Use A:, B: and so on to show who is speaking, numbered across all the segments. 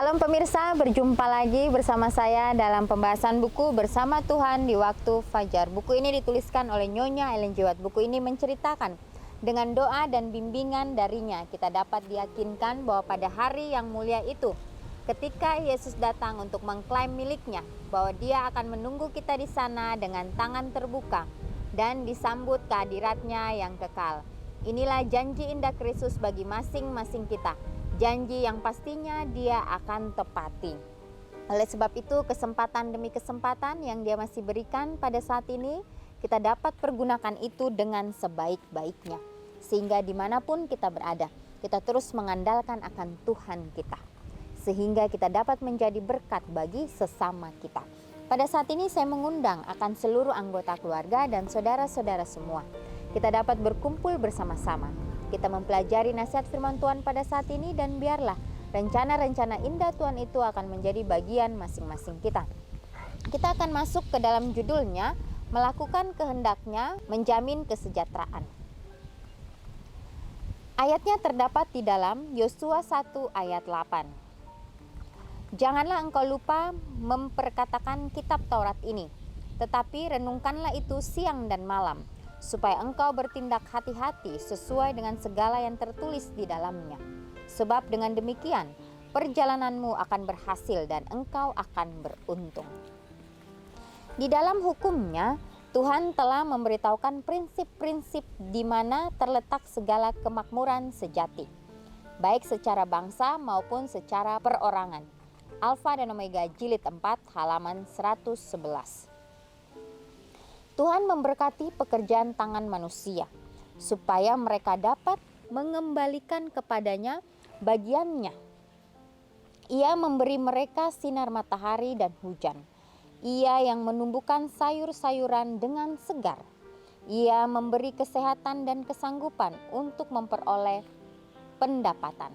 A: Shalom pemirsa, berjumpa lagi bersama saya dalam pembahasan buku Bersama Tuhan di Waktu Fajar. Buku ini dituliskan oleh Nyonya Ellen G. White. Buku ini menceritakan dengan doa dan bimbingan darinya kita dapat diyakinkan bahwa pada hari yang mulia itu, ketika Yesus datang untuk mengklaim miliknya, bahwa dia akan menunggu kita di sana dengan tangan terbuka dan disambut kehadiratnya yang kekal. Inilah janji indah Kristus bagi masing-masing kita. Janji yang pastinya dia akan tepati. Oleh sebab itu, kesempatan demi kesempatan yang dia masih berikan pada saat ini, kita dapat pergunakan itu dengan sebaik-baiknya. Sehingga dimanapun kita berada, kita terus mengandalkan akan Tuhan kita. Sehingga kita dapat menjadi berkat bagi sesama kita. Pada saat ini saya mengundang akan seluruh anggota keluarga dan saudara-saudara semua. Kita dapat berkumpul bersama-sama. Kita mempelajari nasihat firman Tuhan pada saat ini dan biarlah rencana-rencana indah Tuhan itu akan menjadi bagian masing-masing kita. Kita akan masuk ke dalam judulnya, melakukan kehendaknya, menjamin kesejahteraan. Ayatnya terdapat di dalam Yosua 1 ayat 8. Janganlah engkau lupa memperkatakan kitab Taurat ini, tetapi renungkanlah itu siang dan malam, supaya engkau bertindak hati-hati sesuai dengan segala yang tertulis di dalamnya. Sebab dengan demikian, perjalananmu akan berhasil dan engkau akan beruntung. Di dalam hukumnya, Tuhan telah memberitahukan prinsip-prinsip di mana terletak segala kemakmuran sejati, baik secara bangsa maupun secara perorangan. Alfa dan Omega jilid 4 halaman 111. Tuhan memberkati pekerjaan tangan manusia, supaya mereka dapat mengembalikan kepadanya bagiannya. Ia memberi mereka sinar matahari dan hujan. Ia yang menumbuhkan sayur-sayuran dengan segar. Ia memberi kesehatan dan kesanggupan untuk memperoleh pendapatan.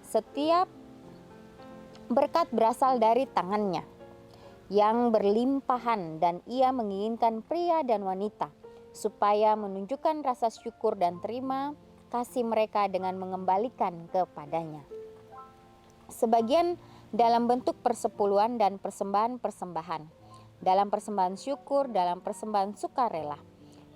A: Setiap berkat berasal dari tangannya yang berlimpahan, dan ia menginginkan pria dan wanita supaya menunjukkan rasa syukur dan terima kasih mereka dengan mengembalikan kepadanya. Sebagian dalam bentuk persepuluhan dan persembahan-persembahan, dalam persembahan syukur, dalam persembahan sukarela.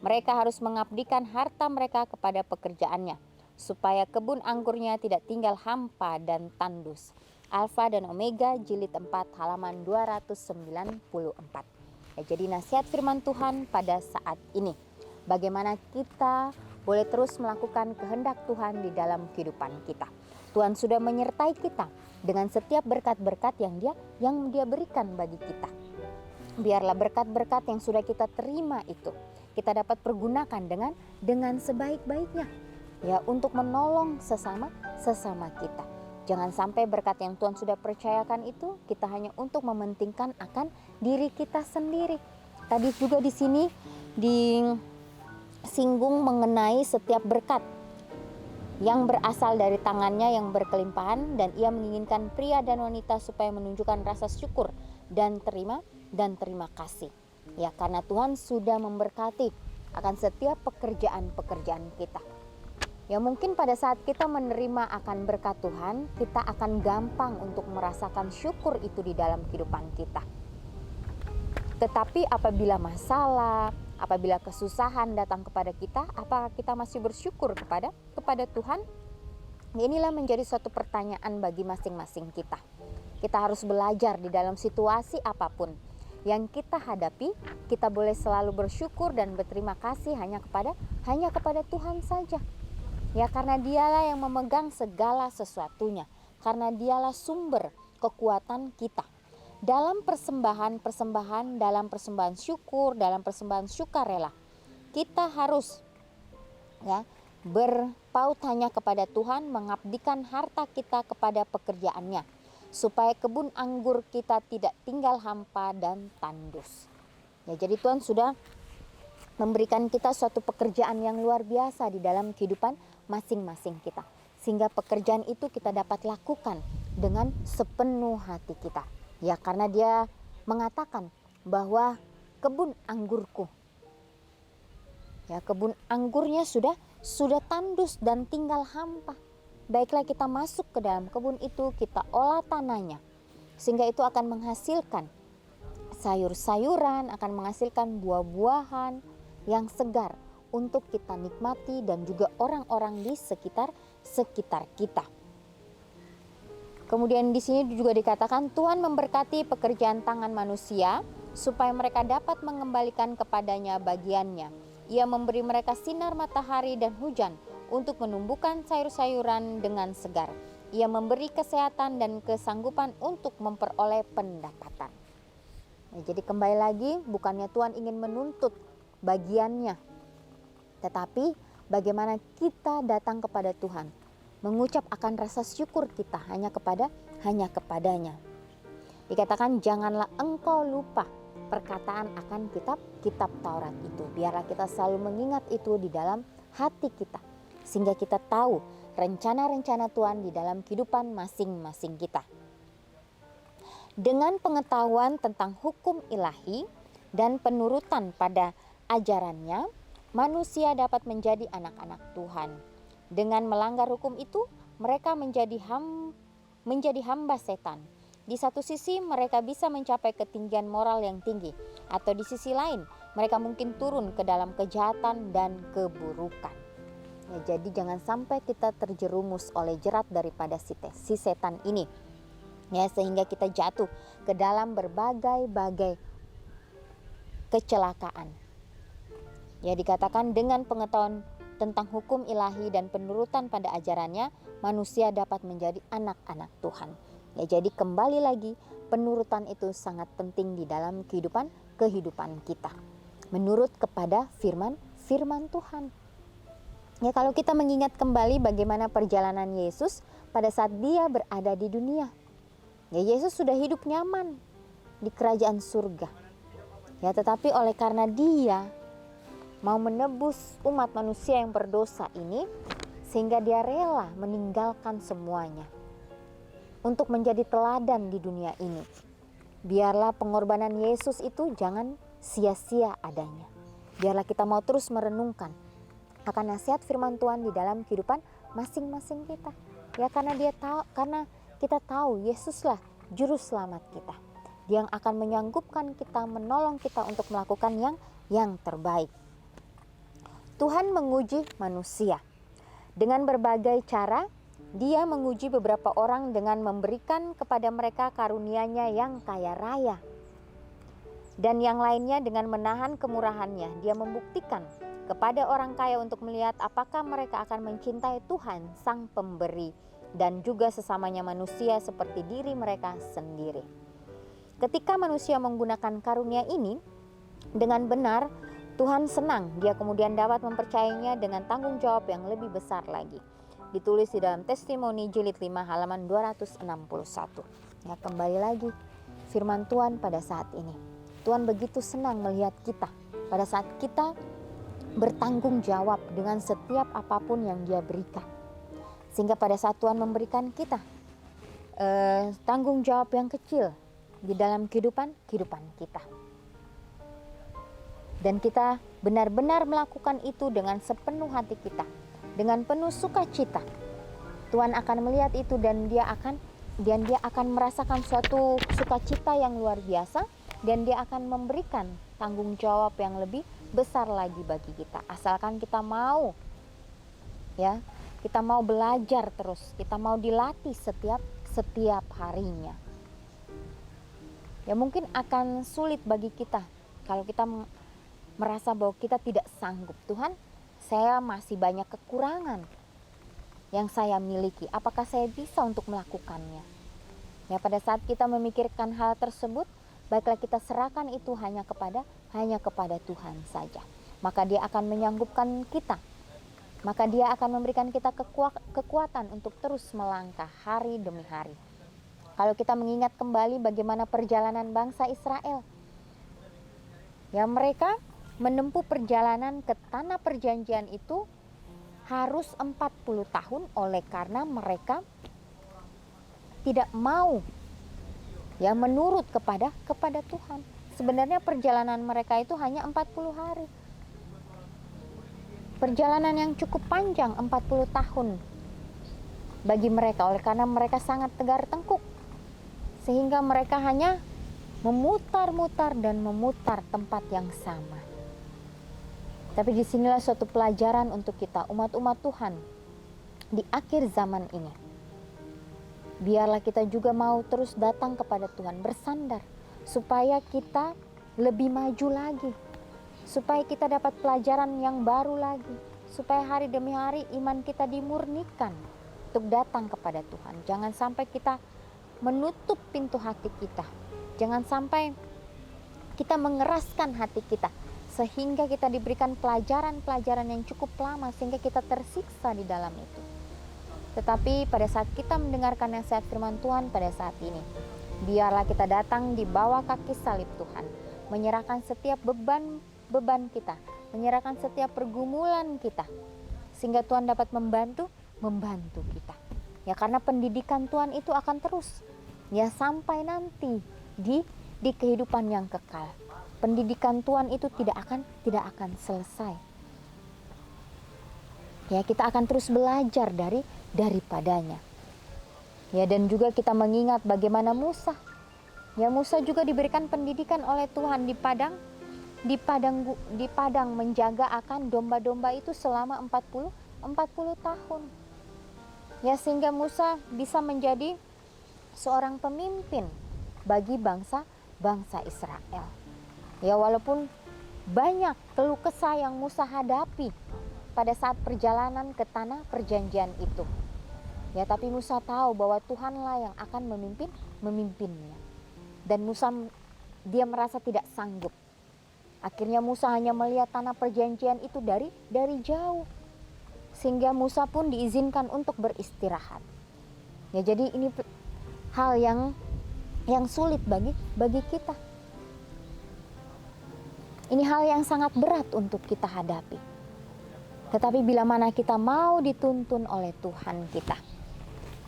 A: Mereka harus mengabdikan harta mereka kepada pekerjaannya, supaya kebun anggurnya tidak tinggal hampa dan tandus. Alfa dan Omega jilid 4 halaman 294. Jadi nasihat firman Tuhan pada saat ini, bagaimana kita boleh terus melakukan kehendak Tuhan di dalam kehidupan kita. Tuhan sudah menyertai kita dengan setiap berkat-berkat yang dia berikan bagi kita. Biarlah berkat-berkat yang sudah kita terima itu kita dapat pergunakan dengan sebaik-baiknya, ya, untuk menolong sesama kita. Jangan sampai berkat yang Tuhan sudah percayakan itu kita hanya untuk mementingkan akan diri kita sendiri. Tadi juga di sini disinggung mengenai setiap berkat yang berasal dari tangannya yang berkelimpahan, dan ia menginginkan pria dan wanita supaya menunjukkan rasa syukur dan terima kasih. Ya, karena Tuhan sudah memberkati akan setiap pekerjaan-pekerjaan kita. Ya, mungkin pada saat kita menerima akan berkat Tuhan, kita akan gampang untuk merasakan syukur itu di dalam kehidupan kita. Tetapi apabila masalah, apabila kesusahan datang kepada kita, apakah kita masih bersyukur kepada Tuhan? Inilah menjadi suatu pertanyaan bagi masing-masing kita. Kita harus belajar di dalam situasi apapun yang kita hadapi, kita boleh selalu bersyukur dan berterima kasih hanya kepada Tuhan saja. Ya, karena dialah yang memegang segala sesuatunya, karena dialah sumber kekuatan kita. Dalam persembahan, dalam persembahan syukur, dalam persembahan sukarela, kita harus berpaut hanya kepada Tuhan, mengabdikan harta kita kepada pekerjaannya, supaya kebun anggur kita tidak tinggal hampa dan tandus. Ya, jadi Tuhan sudah memberikan kita suatu pekerjaan yang luar biasa di dalam kehidupan masing-masing kita, sehingga pekerjaan itu kita dapat lakukan dengan sepenuh hati kita. Ya, karena dia mengatakan bahwa kebun anggurku, ya, kebun anggurnya sudah tandus dan tinggal hampa. baiklah kita masuk ke dalam kebun itu, kita olah tanahnya, sehingga itu akan menghasilkan sayur-sayuran, akan menghasilkan buah-buahan yang segar untuk kita nikmati dan juga orang-orang di sekitar kita. Kemudian di sini juga dikatakan Tuhan memberkati pekerjaan tangan manusia supaya mereka dapat mengembalikan kepadanya bagiannya. Ia memberi mereka sinar matahari dan hujan untuk menumbuhkan sayur-sayuran dengan segar. Ia memberi kesehatan dan kesanggupan untuk memperoleh pendapatan. Nah, jadi kembali lagi, bukannya Tuhan ingin menuntut bagiannya, tetapi bagaimana kita datang kepada Tuhan, mengucap akan rasa syukur kita hanya kepadanya. Dikatakan janganlah engkau lupa perkataan akan kitab Taurat itu. Biarlah kita selalu mengingat itu di dalam hati kita, sehingga kita tahu rencana-rencana Tuhan di dalam kehidupan masing-masing kita. Dengan pengetahuan tentang hukum ilahi dan penurutan pada ajarannya, manusia dapat menjadi anak-anak Tuhan. Dengan melanggar hukum itu, mereka menjadi hamba setan. Di satu sisi mereka bisa mencapai ketinggian moral yang tinggi, atau di sisi lain mereka mungkin turun ke dalam kejahatan dan keburukan. Ya, jadi jangan sampai kita terjerumus oleh jerat daripada si setan ini, ya, sehingga kita jatuh ke dalam berbagai kecelakaan. Ya, dikatakan dengan pengetahuan tentang hukum ilahi dan penurutan pada ajarannya, manusia dapat menjadi anak-anak Tuhan. Ya, jadi kembali lagi, penurutan itu sangat penting di dalam kehidupan kita. Menurut kepada firman Tuhan. Ya, kalau kita mengingat kembali bagaimana perjalanan Yesus pada saat dia berada di dunia. Ya, Yesus sudah hidup nyaman di kerajaan surga. Ya, tetapi oleh karena dia mau menebus umat manusia yang berdosa ini, sehingga dia rela meninggalkan semuanya untuk menjadi teladan di dunia ini. Biarlah pengorbanan Yesus itu jangan sia-sia adanya. Biarlah kita mau terus merenungkan akan nasihat firman Tuhan di dalam kehidupan masing-masing kita. Ya, karena kita tahu Yesuslah juru selamat kita. Dia yang akan menyanggupkan kita, menolong kita untuk melakukan yang terbaik. Tuhan menguji manusia dengan berbagai cara. Dia menguji beberapa orang dengan memberikan kepada mereka karunia-Nya yang kaya raya, dan yang lainnya dengan menahan kemurahannya. Dia membuktikan kepada orang kaya untuk melihat apakah mereka akan mencintai Tuhan Sang Pemberi dan juga sesamanya manusia seperti diri mereka sendiri. Ketika manusia menggunakan karunia ini dengan benar, Tuhan senang. Dia kemudian dapat mempercayainya dengan tanggung jawab yang lebih besar lagi. Ditulis di dalam Testimoni jilid 5 halaman 261. Ya, kembali lagi firman Tuhan pada saat ini. Tuhan begitu senang melihat kita pada saat kita bertanggung jawab dengan setiap apapun yang Dia berikan. Sehingga pada saat Tuhan memberikan kita tanggung jawab yang kecil di dalam kehidupan kita, dan kita benar-benar melakukan itu dengan sepenuh hati kita, dengan penuh sukacita, Tuhan akan melihat itu dan dia akan merasakan suatu sukacita yang luar biasa, dan Dia akan memberikan tanggung jawab yang lebih besar lagi bagi kita. Asalkan kita mau, ya, kita mau belajar terus, kita mau dilatih setiap harinya. Ya, mungkin akan sulit bagi kita kalau kita merasa bahwa kita tidak sanggup. Tuhan, saya masih banyak kekurangan yang saya miliki. Apakah saya bisa untuk melakukannya? Ya, pada saat kita memikirkan hal tersebut, baiklah kita serahkan itu hanya kepada Tuhan saja. Maka Dia akan menyanggupkan kita. Maka Dia akan memberikan kita kekuatan untuk terus melangkah hari demi hari. Kalau kita mengingat kembali bagaimana perjalanan bangsa Israel, ya, mereka menempuh perjalanan ke tanah perjanjian itu harus 40 tahun oleh karena mereka tidak mau, ya, menurut kepada Tuhan. Sebenarnya perjalanan mereka itu hanya 40 hari. Perjalanan yang cukup panjang, 40 tahun. bagi mereka, oleh karena mereka sangat tegar tengkuk, sehingga mereka hanya memutar-mutar dan memutar tempat yang sama. Tapi disinilah suatu pelajaran untuk kita, umat-umat Tuhan di akhir zaman ini. Biarlah kita juga mau terus datang kepada Tuhan, bersandar, supaya kita lebih maju lagi, supaya kita dapat pelajaran yang baru lagi, supaya hari demi hari iman kita dimurnikan untuk datang kepada Tuhan. Jangan sampai kita menutup pintu hati kita, jangan sampai kita mengeraskan hati kita, sehingga kita diberikan pelajaran-pelajaran yang cukup lama, sehingga kita tersiksa di dalam itu. Tetapi pada saat kita mendengarkan nasihat firman Tuhan pada saat ini, biarlah kita datang di bawah kaki salib Tuhan, menyerahkan setiap beban kita, menyerahkan setiap pergumulan kita, sehingga Tuhan dapat membantu kita. Ya, karena pendidikan Tuhan itu akan terus, ya, sampai nanti di kehidupan yang kekal. Pendidikan Tuhan itu tidak akan selesai. Ya, kita akan terus belajar daripadanya. Ya, dan juga kita mengingat bagaimana Musa. Ya, Musa juga diberikan pendidikan oleh Tuhan di padang menjaga akan domba-domba itu selama 40 tahun. Ya, sehingga Musa bisa menjadi seorang pemimpin bagi bangsa Israel. Ya, walaupun banyak keluh kesah yang Musa hadapi pada saat perjalanan ke tanah perjanjian itu. Ya, tapi Musa tahu bahwa Tuhanlah yang akan memimpinnya. Dan Musa, dia merasa tidak sanggup. Akhirnya Musa hanya melihat tanah perjanjian itu dari jauh. Sehingga Musa pun diizinkan untuk beristirahat. Ya, jadi ini hal yang sulit bagi kita. Ini hal yang sangat berat untuk kita hadapi. Tetapi bila mana kita mau dituntun oleh Tuhan kita,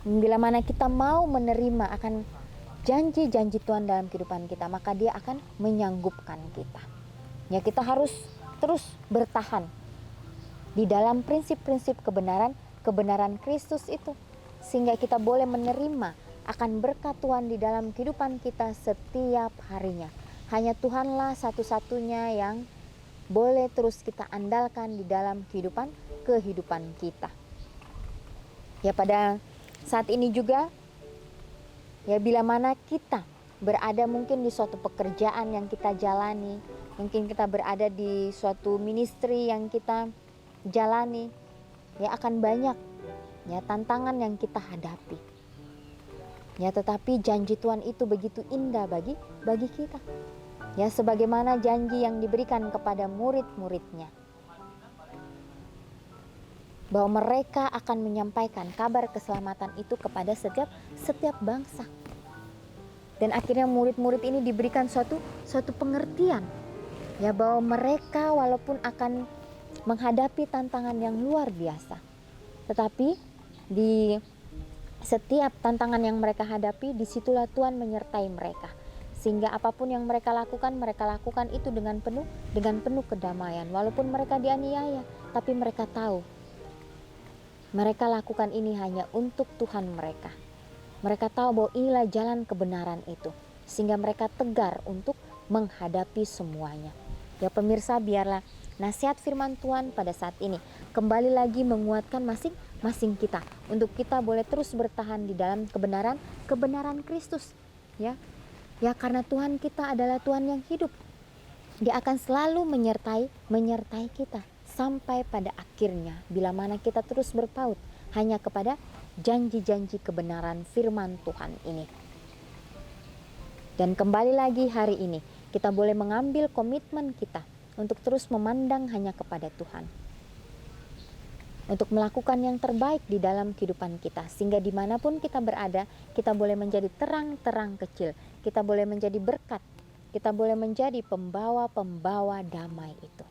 A: bila mana kita mau menerima akan janji-janji Tuhan dalam kehidupan kita, maka Dia akan menyanggupkan kita. Ya, kita harus terus bertahan di dalam prinsip-prinsip kebenaran Kristus itu, sehingga kita boleh menerima akan berkat Tuhan di dalam kehidupan kita setiap harinya. Hanya Tuhanlah satu-satunya yang boleh terus kita andalkan di dalam kehidupan kita. Ya, pada saat ini juga, ya, bila mana kita berada mungkin di suatu pekerjaan yang kita jalani, mungkin kita berada di suatu ministry yang kita jalani, ya, akan banyak, ya, tantangan yang kita hadapi. Ya, tetapi janji Tuhan itu begitu indah bagi kita. Ya, sebagaimana janji yang diberikan kepada murid-muridnya, bahwa mereka akan menyampaikan kabar keselamatan itu kepada setiap bangsa. Dan akhirnya murid-murid ini diberikan suatu pengertian, ya, bahwa mereka walaupun akan menghadapi tantangan yang luar biasa, tetapi di setiap tantangan yang mereka hadapi, disitulah Tuhan menyertai mereka. Sehingga apapun yang mereka lakukan itu dengan penuh kedamaian. Walaupun mereka dianiaya, tapi mereka tahu mereka lakukan ini hanya untuk Tuhan mereka. Mereka tahu bahwa inilah jalan kebenaran itu, sehingga mereka tegar untuk menghadapi semuanya. Ya, pemirsa, biarlah nasihat firman Tuhan pada saat ini kembali lagi menguatkan masing-masing kita, untuk kita boleh terus bertahan di dalam kebenaran Kristus. Ya, karena Tuhan kita adalah Tuhan yang hidup. Dia akan selalu menyertai kita sampai pada akhirnya, bila mana kita terus berpaut hanya kepada janji-janji kebenaran firman Tuhan ini. Dan kembali lagi hari ini, kita boleh mengambil komitmen kita untuk terus memandang hanya kepada Tuhan, untuk melakukan yang terbaik di dalam kehidupan kita, sehingga dimanapun kita berada, kita boleh menjadi terang-terang kecil, kita boleh menjadi berkat, kita boleh menjadi pembawa-pembawa damai itu.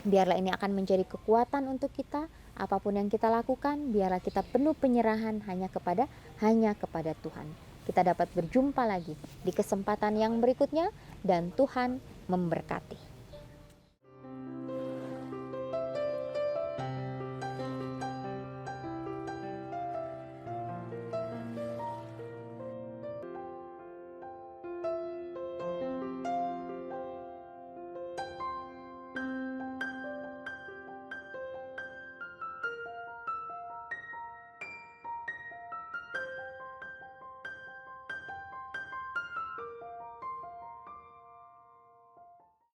A: Biarlah ini akan menjadi kekuatan untuk kita, apapun yang kita lakukan, biarlah kita penuh penyerahan hanya kepada Tuhan. Kita dapat berjumpa lagi di kesempatan yang berikutnya, dan Tuhan memberkati.